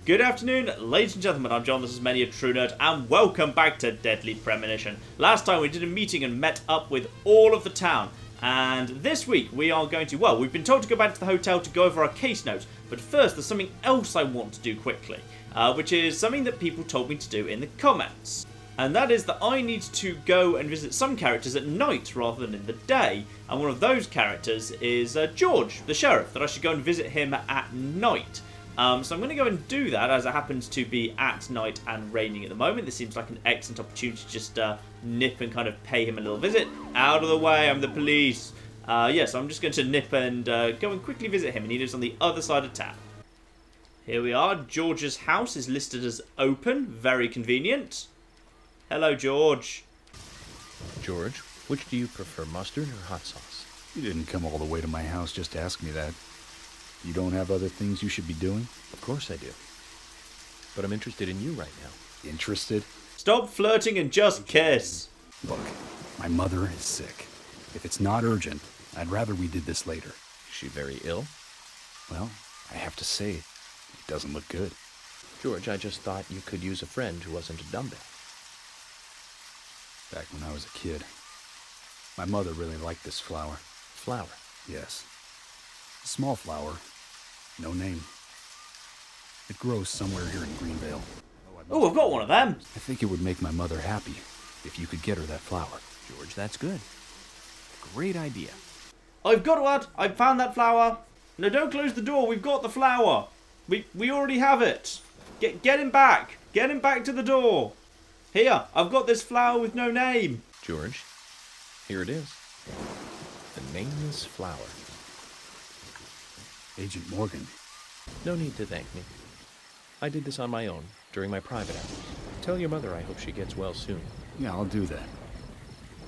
Good afternoon, ladies and gentlemen, I'm John, this is Many a True Nerd, and welcome back to Deadly Premonition. Last time we did a meeting and met up with all of the town, and this week we are going to, well, we've been told to go back to the hotel to go over our case notes, but first there's something else I want to do quickly, which is something that people told me to do in the comments. And that is that I need to go and visit some characters at night rather than in the day, and one of those characters is George, the sheriff, that I should go and visit him at night. So I'm going to go and do that, as it happens to be at night and raining at the moment. This seems like an excellent opportunity to just nip and kind of pay him a little visit. Out of the way, I'm the police. Yes, I'm just going to nip and go and quickly visit him, and he lives on the other side of town. Here we are. George's house is listed as open. Very convenient. Hello, George. George, which do you prefer, mustard or hot sauce? You didn't come all the way to my house just to ask me that. You don't have other things you should be doing? Of course I do. But I'm interested in you right now. Interested? Stop flirting and just kiss. Look, my mother is sick. If it's not urgent, I'd rather we did this later. Is she very ill? Well, I have to say, it doesn't look good. George, I just thought you could use a friend who wasn't a dumbbell. Back when I was a kid, my mother really liked this flower. Flower? Yes. A small flower. No name. It grows somewhere here in Greenvale. Oh, I've got one of them. I think it would make my mother happy if you could get her that flower. George, that's good. Great idea. I've got to add, I found that flower. No, don't close the door. We've got the flower. We already have it. Get him back. Get him back to the door. Here, I've got this flower with no name. George, here it is. The nameless flower. Agent Morgan. No need to thank me. I did this on my own, during my private hours. Tell your mother I hope she gets well soon. Yeah, I'll do that.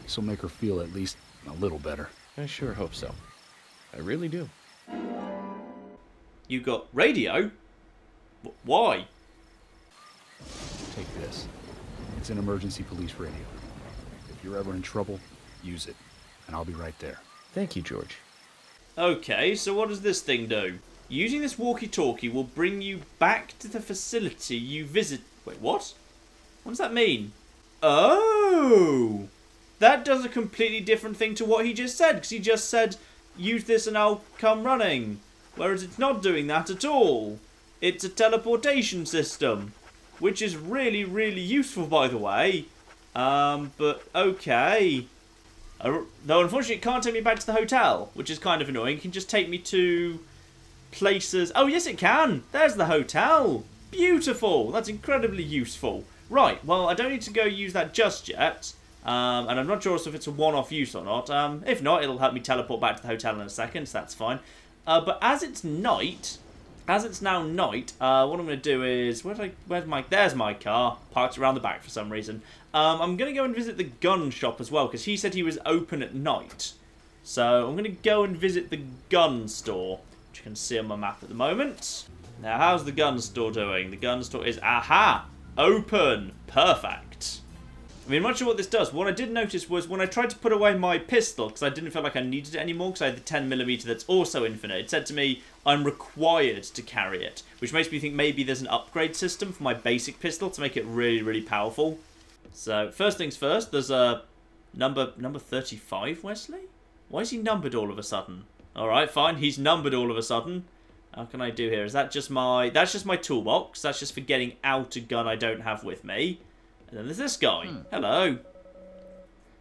This'll make her feel at least a little better. I sure hope so. I really do. You got radio? Why? Take this. It's an emergency police radio. If you're ever in trouble, use it, and I'll be right there. Thank you, George. Okay, so what does this thing do? Using this walkie-talkie will bring you back to the facility you visit... Wait, what? What does that mean? Oh! That does a completely different thing to what he just said, because he just said, use this and I'll come running. Whereas it's not doing that at all. It's a teleportation system. Which is really, really useful, by the way. But okay. Though, unfortunately, it can't take me back to the hotel, which is kind of annoying. It can just take me to places... Oh, yes, it can. There's the hotel. Beautiful. That's incredibly useful. Right, well, I don't need to go use that just yet. And I'm not sure if it's a one-off use or not. If not, it'll help me teleport back to the hotel in a second, so that's fine. But as it's night... As it's now night, what I'm going to do is... There's my car, parked around the back for some reason. I'm going to go and visit the gun shop as well, because he said he was open at night. So I'm going to go and visit the gun store, which you can see on my map at the moment. Now, how's the gun store doing? The gun store is, aha, open. Perfect. I mean, I'm not sure what this does. What I did notice was when I tried to put away my pistol, because I didn't feel like I needed it anymore, because I had the 10mm that's also infinite, it said to me, I'm required to carry it, which makes me think maybe there's an upgrade system for my basic pistol to make it really, really powerful. So, first things first, there's a number 35, Wesley? Why is he numbered all of a sudden? Alright, fine, he's numbered all of a sudden. How can I do here? Is that just my... That's just my toolbox. That's just for getting out a gun I don't have with me. And then there's this guy. Hello.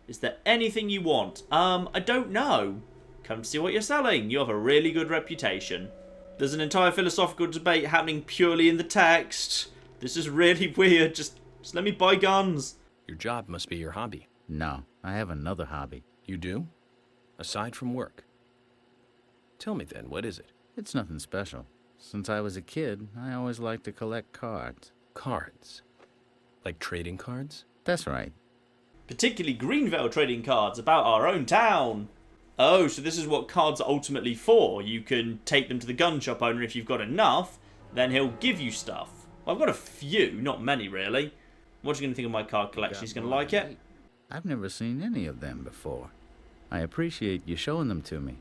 Is there anything you want? I don't know. Come to see what you're selling. You have a really good reputation. There's an entire philosophical debate happening purely in the text. This is really weird. Just let me buy guns. Your job must be your hobby. No, I have another hobby. You do? Aside from work? Tell me then, what is it? It's nothing special. Since I was a kid, I always liked to collect cards. Cards? Like trading cards? That's right. Particularly Greenvale trading cards about our own town. Oh, so this is what cards are ultimately for. You can take them to the gun shop owner if you've got enough, then he'll give you stuff. Well, I've got a few, not many really. What's you going to think of my card collection? He's going to like it? I've never seen any of them before. I appreciate you showing them to me.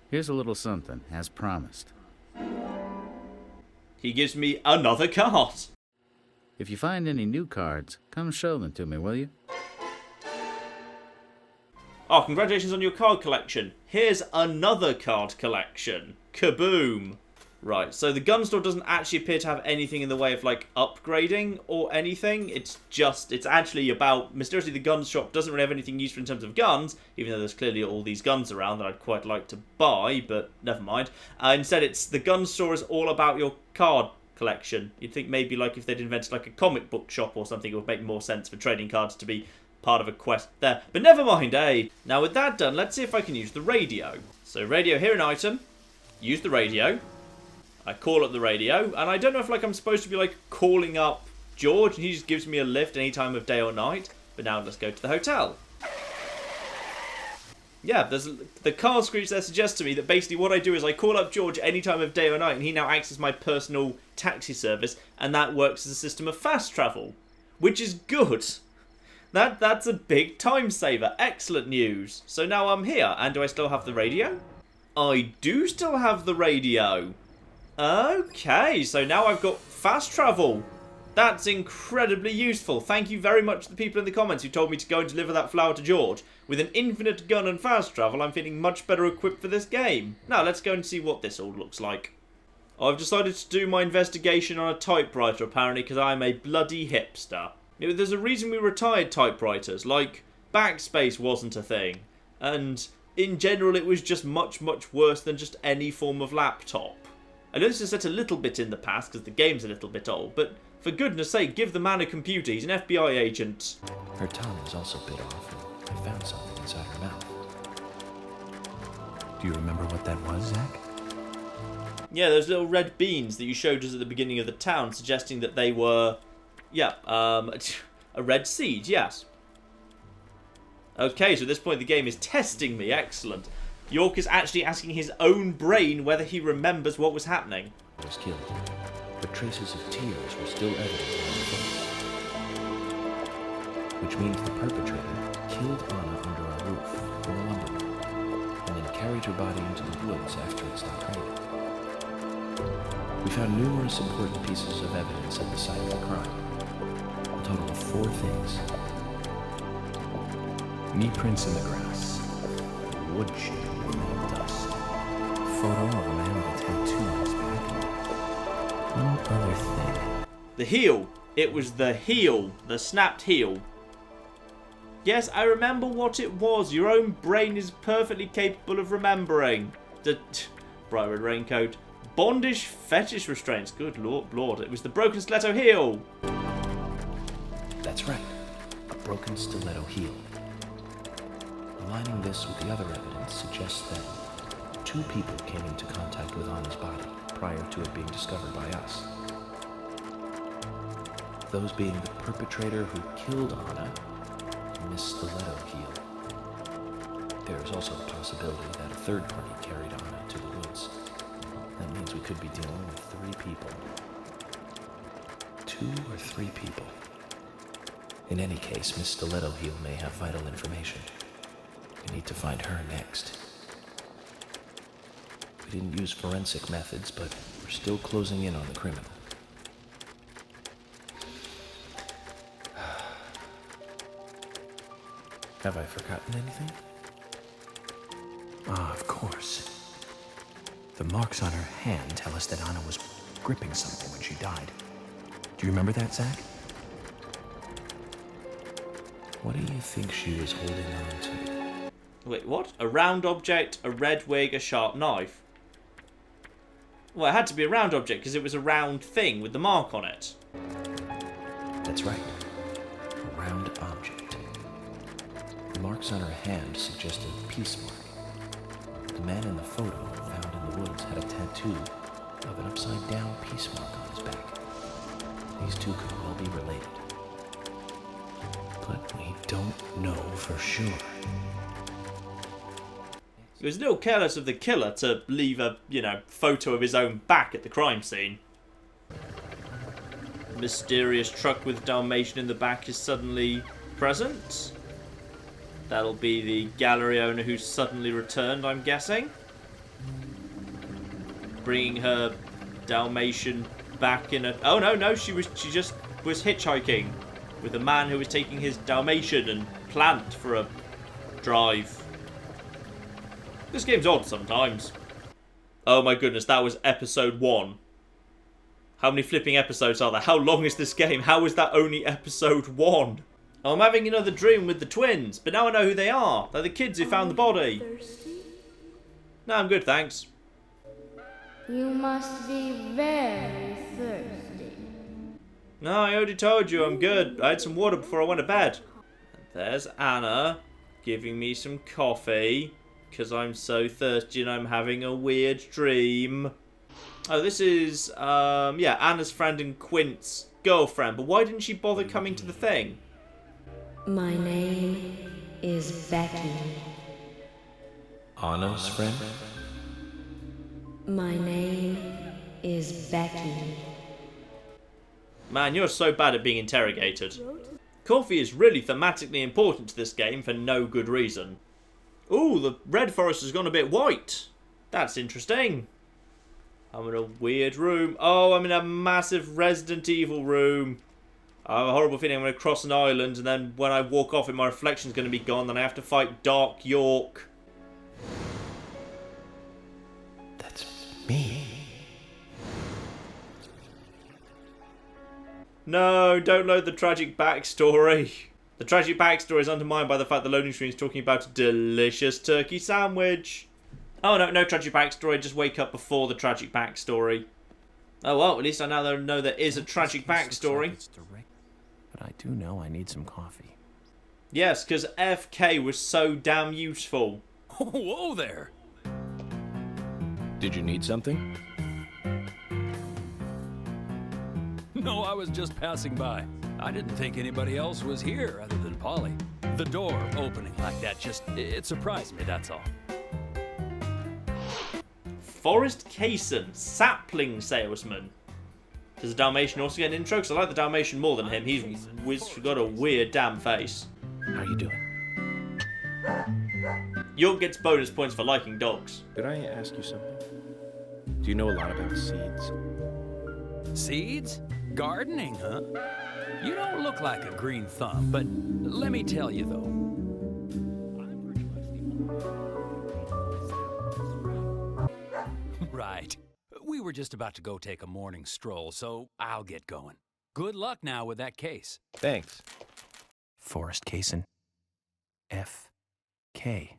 Here's a little something, as promised. He gives me another card. If you find any new cards, come show them to me, will you? Oh, congratulations on your card collection. Here's another card collection. Kaboom. Right, so the gun store doesn't actually appear to have anything in the way of, like, upgrading or anything. It's actually about, mysteriously, the gun shop doesn't really have anything useful in terms of guns, even though there's clearly all these guns around that I'd quite like to buy, but never mind. Instead, the gun store is all about your card collection. You'd think maybe, like, if they'd invented, like, a comic book shop or something, it would make more sense for trading cards to be part of a quest there. But never mind, eh? Now, with that done, let's see if I can use the radio. So, radio here, an item. Use the radio. I call up the radio, and I don't know if, like, I'm supposed to be, like, calling up George, and he just gives me a lift any time of day or night. But now let's go to the hotel. Yeah, there's the car screech there suggests to me that basically what I do is I call up George any time of day or night, and he now acts as my personal taxi service, and that works as a system of fast travel, which is good. That's a big time saver. Excellent news. So now I'm here, and do I still have the radio? I do still have the radio. Okay, so now I've got fast travel. That's incredibly useful. Thank you very much to the people in the comments who told me to go and deliver that flower to George. With an infinite gun and fast travel, I'm feeling much better equipped for this game. Now, let's go and see what this all looks like. I've decided to do my investigation on a typewriter, apparently, because I'm a bloody hipster. You know, there's a reason we retired typewriters, like backspace wasn't a thing. And in general, it was just much, much worse than just any form of laptop. I know this is set a little bit in the past because the game's a little bit old, but for goodness sake, give the man a computer. He's an FBI agent. Her tongue is also bit off, and I found something inside her mouth. Do you remember what that was, Zach? Yeah, those little red beans that you showed us at the beginning of the town, suggesting that they were, a red seed, yes. Okay, so at this point the game is testing me. Excellent. York is actually asking his own brain whether he remembers what was happening. Was killed, but traces of tears were still evident on her face. Which means the perpetrator killed Anna under a roof or a lumber room, and then carried her body into the woods after it stopped raining. We found numerous important pieces of evidence at the site of the crime. A total of 4 things. Knee prints in the grass. Wood chip in the dust. Photo of a man with a tattoo on his back. One other thing. The heel. It was the heel. The snapped heel. Yes, I remember what it was. Your own brain is perfectly capable of remembering. The bright red raincoat. Bondish fetish restraints. Good lord. It was the broken stiletto heel. That's right. A broken stiletto heel. Aligning this with the other evidence suggests that 2 people came into contact with Anna's body prior to it being discovered by us. Those being the perpetrator who killed Anna and Miss Stiletto heel. There is also a possibility that a third party carried Anna to the woods. That means we could be dealing with 3 people. 2 or 3 people. In any case, Miss Stiletto heel may have vital information. We need to find her next. We didn't use forensic methods, but we're still closing in on the criminal. Have I forgotten anything? Ah, of course. The marks on her hand tell us that Anna was gripping something when she died. Do you remember that, Zach? What do you think she was holding on to? Wait, what? A round object, a red wig, a sharp knife. Well, it had to be a round object because it was a round thing with the mark on it. That's right. A round object. The marks on her hand suggested a peace mark. The man in the photo found in the woods had a tattoo of an upside-down peace mark on his back. These 2 could well be related. But we don't know for sure. It was a little careless of the killer to leave a, photo of his own back at the crime scene. Mysterious truck with Dalmatian in the back is suddenly present. That'll be the gallery owner who's suddenly returned, I'm guessing. Bringing her Dalmatian back in a... Oh, no, she just was hitchhiking with a man who was taking his Dalmatian and plant for a drive. This game's odd sometimes. Oh my goodness, that was episode 1. How many flipping episodes are there? How long is this game? How is that only episode 1? Oh, I'm having another dream with the twins, but now I know who they are. They're the kids who found the body. Thirsty? No, I'm good, thanks. You must be very thirsty. No, I already told you I'm good. I had some water before I went to bed. And there's Anna giving me some coffee because I'm so thirsty and I'm having a weird dream. Oh, this is, yeah, Anna's friend and Quint's girlfriend. But why didn't she bother coming to the thing? My name is Becky. Anna's friend? My name is Becky. Man, you're so bad at being interrogated. Coffee is really thematically important to this game for no good reason. Ooh, the red forest has gone a bit white. That's interesting. I'm in a weird room. Oh, I'm in a massive Resident Evil room. I have a horrible feeling I'm going to cross an island and then when I walk off it, my reflection's going to be gone. Then I have to fight Dark York. That's me. No, don't load the tragic backstory. The tragic backstory is undermined by the fact the loading screen is talking about a delicious turkey sandwich. Oh, no tragic backstory. Just wake up before the tragic backstory. Oh, well, at least I now know there is a tragic backstory. But I do know I need some coffee. Yes, because FK was so damn useful. Whoa there! Did you need something? No, I was just passing by. I didn't think anybody else was here other than Polly. The door opening like that it surprised me, that's all. Forrest Kaysen, sapling salesman. Does the Dalmatian also get an intro? Because I like the Dalmatian more than him. He's got a weird damn face. How you doing? York gets bonus points for liking dogs. Did I ask you something? Do you know a lot about seeds? Seeds? Gardening, huh? You don't look like a green thumb, but let me tell you though. Right. We were just about to go take a morning stroll, so I'll get going. Good luck now with that case. Thanks. Forrest Kaysen. F.K.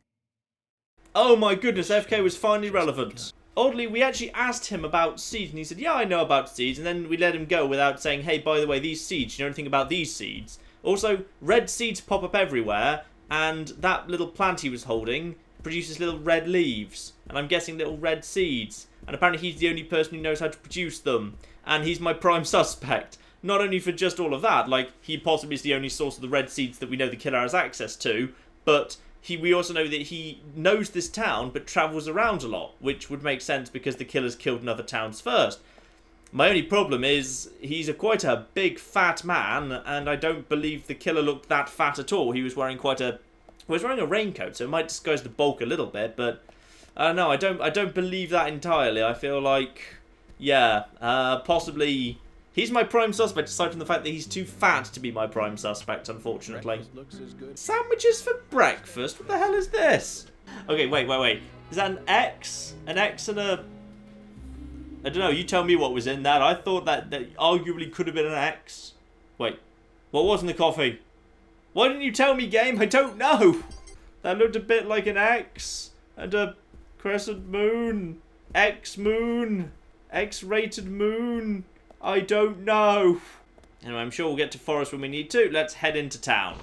Oh my goodness, FK was finally relevant. Oddly, we actually asked him about seeds, and he said, yeah, I know about seeds, and then we let him go without saying, hey, by the way, these seeds, you know anything about these seeds? Also, red seeds pop up everywhere, and that little plant he was holding produces little red leaves, and I'm guessing little red seeds, and apparently he's the only person who knows how to produce them, and he's my prime suspect. Not only for just all of that, like, he possibly is the only source of the red seeds that we know the killer has access to, but we also know that he knows this town but travels around a lot, which would make sense because the killer's killed in other towns first. My only problem is he's quite a big fat man, and I don't believe the killer looked that fat at all. He was wearing a raincoat, so it might disguise the bulk a little bit, but I don't know. I don't believe that entirely. I feel like, yeah, possibly he's my prime suspect, aside from the fact that he's too fat to be my prime suspect, unfortunately. Sandwiches for breakfast? What the hell is this? Okay, wait. Is that an X? An X and a... I don't know, you tell me what was in that. I thought that arguably could have been an X. Wait, what was in the coffee? Why didn't you tell me, game? I don't know. That looked a bit like an X and a crescent moon. X-moon. X-rated moon. I don't know. Anyway, I'm sure we'll get to Forest when we need to. Let's head into town.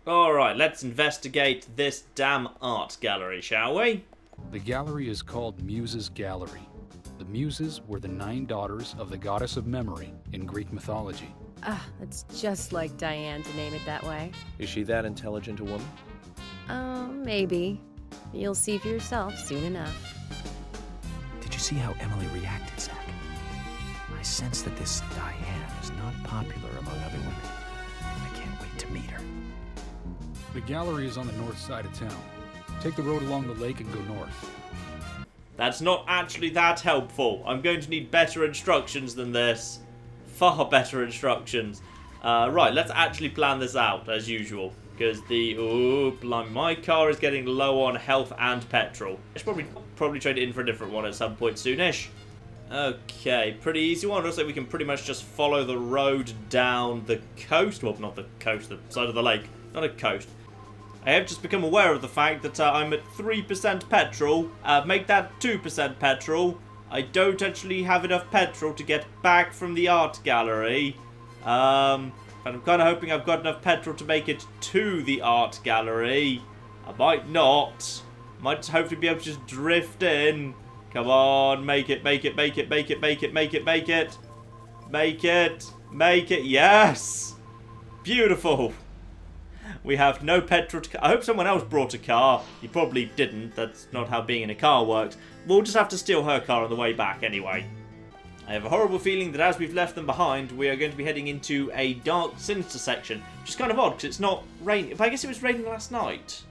Alright, let's investigate this damn art gallery, shall we? The gallery is called Musees Gallery. The Muses were the 9 daughters of the goddess of memory in Greek mythology. It's just like Diane to name it that way. Is she that intelligent a woman? Maybe. You'll see for yourself soon enough. Did you see how Emily reacted, Zach? I sense that this Diane is not popular among other women. I can't wait to meet her. The gallery is on the north side of town. Take the road along the lake and go north. That's not actually that helpful. I'm going to need better instructions than this. Far better instructions. Right, let's actually plan this out, as usual. Because my car is getting low on health and petrol. I should probably trade it in for a different one at some point soonish. Okay, pretty easy one. Looks like we can pretty much just follow the road down the coast. Well, not the coast, the side of the lake. Not a coast. I have just become aware of the fact that I'm at 3% petrol. Make that 2% petrol. I don't actually have enough petrol to get back from the art gallery. But I'm kind of hoping I've got enough petrol to make it to the art gallery. I might not. Might just hopefully be able to just drift in. Come on, make it, make it, make it, make it, make it, make it, make it. Make it, make it, yes! Beautiful. We have no petrol to... I hope someone else brought a car. You probably didn't. That's not how being in a car works. We'll just have to steal her car on the way back anyway. I have a horrible feeling that as we've left them behind, we are going to be heading into a dark, sinister section. Which is kind of odd, because it's not raining. But I guess it was raining last night.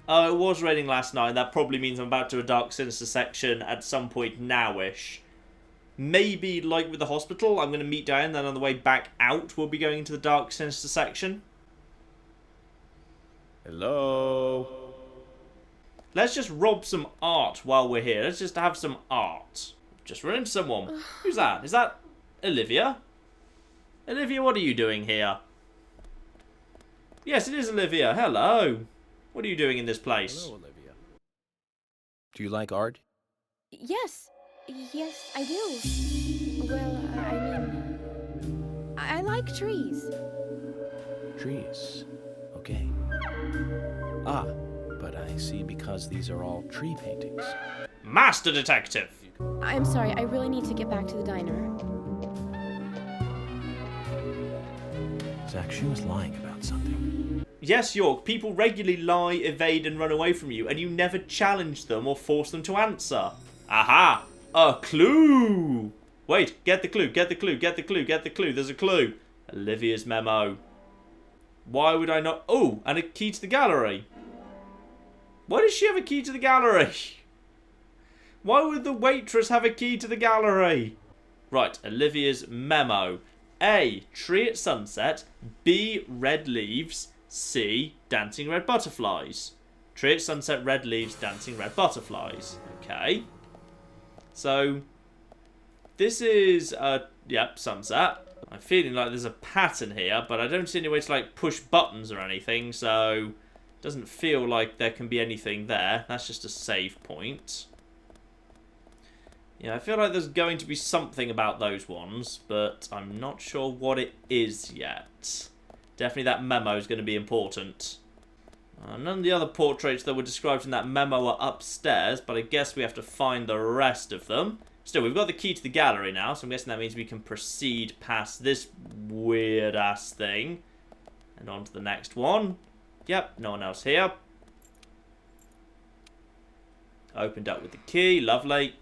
Oh, it was raining last night, and that probably means I'm about to a dark, sinister section at some point now-ish. Maybe, like with the hospital, I'm going to meet Diane, then on the way back out, we'll be going into the dark, sinister section. Hello? Let's just rob some art while we're here. Let's just have some art. Just run into someone. Who's that? Is that Olivia? Olivia, what are you doing here? Yes, it is Olivia. Hello. What are you doing in this place? Hello, Olivia. Do you like art? Yes. Yes, I do. Well, I like trees. Trees. Okay. Ah, but I see because these are all tree paintings. Master Detective. I'm sorry, I really need to get back to the diner. Zach, she was lying about something. Yes, York, people regularly lie, evade, and run away from you, and you never challenge them or force them to answer. Aha! A clue! Wait, get the clue, get the clue, get the clue, get the clue. There's a clue. Olivia's memo. Why would I not... Oh, and a key to the gallery. Why does she have a key to the gallery? Why would the waitress have a key to the gallery? Right, Olivia's memo. A, tree at sunset. B, red leaves. C, dancing red butterflies. Tree at sunset, red leaves, dancing red butterflies. Okay. So, this is, yep, sunset. I'm feeling like there's a pattern here, but I don't see any way to, like, push buttons or anything, so it doesn't feel like there can be anything there. That's just a save point. Yeah, I feel like there's going to be something about those ones, but I'm not sure what it is yet. Definitely that memo is going to be important. None of the other portraits that were described in that memo are upstairs, but I guess we have to find the rest of them. Still, we've got the key to the gallery now, so I'm guessing that means we can proceed past this weird-ass thing. And on to the next one. Yep, no one else here. Opened up with the key, lovely.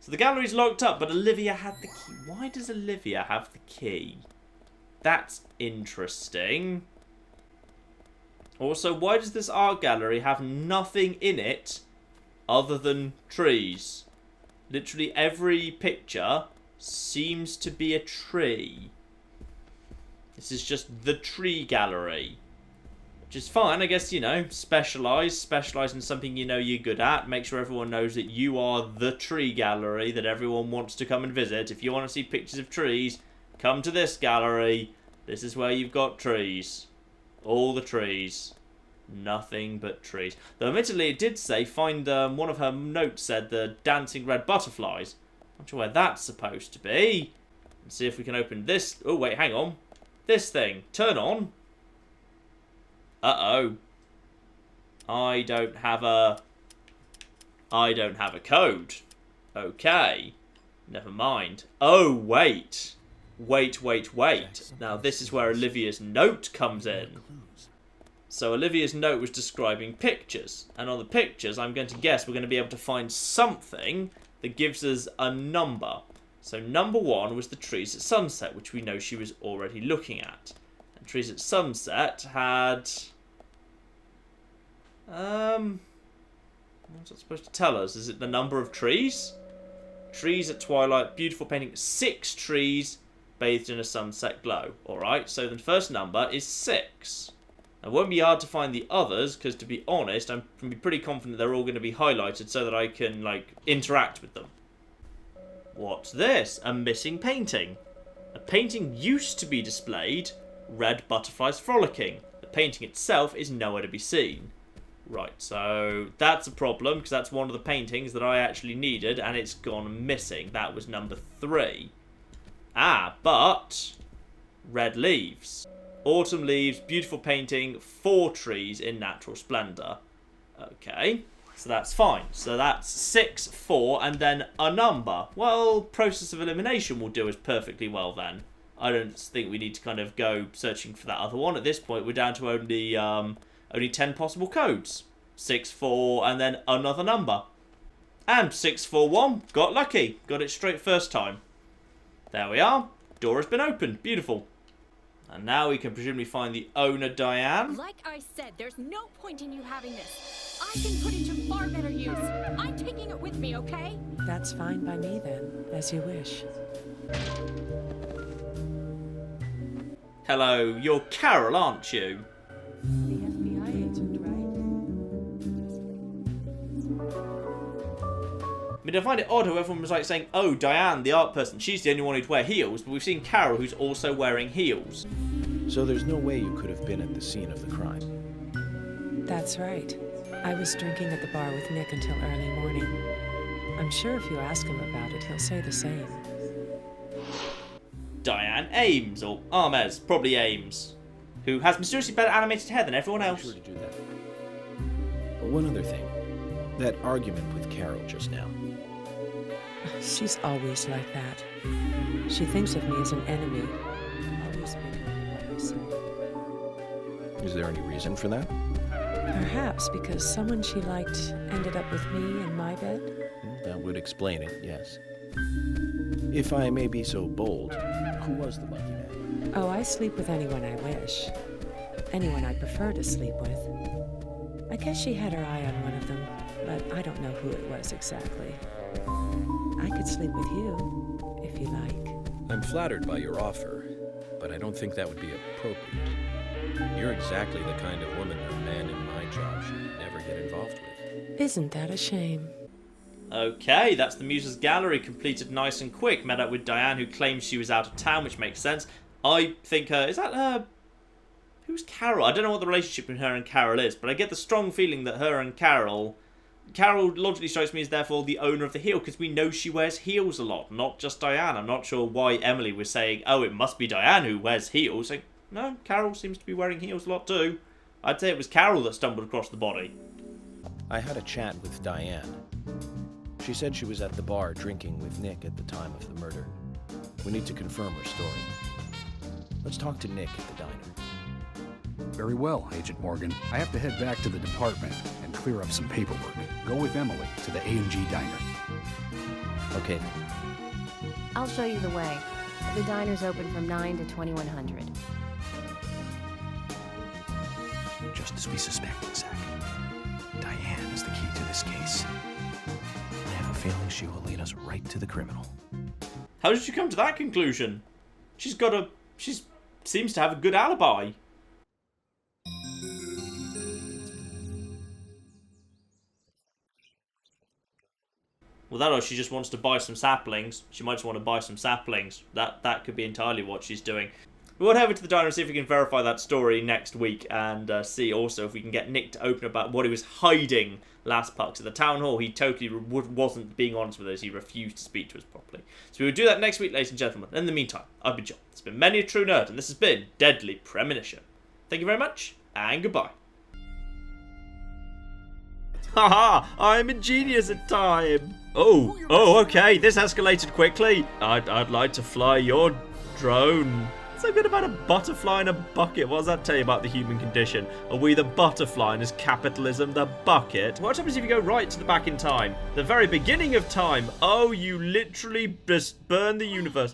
So the gallery's locked up, but Olivia had the key. Why does Olivia have the key? That's interesting. Also, why does this art gallery have nothing in it other than trees? Literally every picture seems to be a tree. This is just the tree gallery. Which is fine, I guess, you know, specialise in something you know you're good at. Make sure everyone knows that you are the tree gallery that everyone wants to come and visit. If you want to see pictures of trees, come to this gallery. This is where you've got trees. All the trees. Nothing but trees. Though admittedly it did say, find, one of her notes said the dancing red butterflies. Not sure where that's supposed to be. Let's see if we can open this. Oh, wait, hang on. This thing. Turn on. Uh-oh. I don't have a code. Okay. Never mind. Oh, wait. Wait. Now, this is where Olivia's note comes in. So, Olivia's note was describing pictures. And on the pictures, I'm going to guess we're going to be able to find something that gives us a number. So, number 1 was the trees at sunset, which we know she was already looking at. And trees at sunset had... What's that supposed to tell us? Is it the number of trees? Trees at twilight, beautiful painting. 6 trees bathed in a sunset glow. Alright, so the first number is 6. It won't be hard to find the others, because to be honest, I'm pretty confident they're all going to be highlighted so that I can, like, interact with them. What's this? A missing painting. A painting used to be displayed, Red Butterflies Frolicking. The painting itself is nowhere to be seen. Right, so that's a problem, because that's one of the paintings that I actually needed, and it's gone missing. That was number 3. Ah, but Red Leaves. Autumn leaves, beautiful painting, 4 trees in natural splendour. Okay, so that's fine. So that's 6, 4, and then a number. Well, process of elimination will do us perfectly well then. I don't think we need to kind of go searching for that other one. At this point, we're down to only 10 possible codes. 6, 4, and then another number. And 6, 4, 1. Got lucky. Got it straight first time. There we are. Door has been opened. Beautiful. And now we can presumably find the owner, Diane. Like I said, there's no point in you having this. I can put it to far better use. I'm taking it with me, okay? That's fine by me then, as you wish. Hello, you're Carol, aren't you? The FBI agent, right? I mean, I find it odd how everyone was like saying, oh, Diane, the art person, she's the only one who'd wear heels, but we've seen Carol who's also wearing heels. So there's no way you could have been at the scene of the crime. That's right. I was drinking at the bar with Nick until early morning. I'm sure if you ask him about it, he'll say the same. Diane Ames, or Armez, probably Ames, who has mysteriously better animated hair than everyone else. Sure to do that. One other thing. That argument with Carol just now. She's always like that. She thinks of me as an enemy. Always speaking of what I say. Is there any reason for that? Perhaps because someone she liked ended up with me in my bed? That would explain it, yes. If I may be so bold, who was the lucky man? Oh, I sleep with anyone I wish. Anyone I prefer to sleep with. I guess she had her eye on one of them, but I don't know who it was exactly. I could sleep with you, if you like. I'm flattered by your offer, but I don't think that would be appropriate. You're exactly the kind of woman a man in my job should never get involved with. Isn't that a shame? Okay, that's the Musees Gallery completed nice and quick. Met up with Diane, who claims she was out of town, which makes sense. I think is that her... Who's Carol? I don't know what the relationship between her and Carol is, but I get the strong feeling that her and Carol logically strikes me as therefore the owner of the heel, because we know she wears heels a lot, not just Diane. I'm not sure why Emily was saying, oh, it must be Diane who wears heels. Like, no, Carol seems to be wearing heels a lot too. I'd say it was Carol that stumbled across the body. I had a chat with Diane. She said she was at the bar drinking with Nick at the time of the murder. We need to confirm her story. Let's talk to Nick at the diner. Very well, Agent Morgan. I have to head back to the department and clear up some paperwork. Go with Emily to the A&G diner. Okay. I'll show you the way. The diner's open from 9 to 2100. Just as we suspected, Zach. Diane is the key to this case. I have a feeling she will lead us right to the criminal. How did you come to that conclusion? She seems to have a good alibi. Well, that or she just wants to buy some saplings. She might just want to buy some saplings. That could be entirely what she's doing. We'll head over to the diner and see if we can verify that story next week, and see also if we can get Nick to open about what he was hiding last part. So the town hall, he totally wasn't being honest with us. He refused to speak to us properly. So we will do that next week, ladies and gentlemen. In the meantime, I've been John. It's been Many a True Nerd, and this has been Deadly Premonition. Thank you very much, and goodbye. Haha, I'm a genius at time. Oh, okay, this escalated quickly. I'd like to fly your drone. So good about a butterfly in a bucket. What does that tell you about the human condition? Are we the butterfly and is capitalism the bucket? What happens if you go right to the back in time? The very beginning of time. Oh, you literally just burn the universe.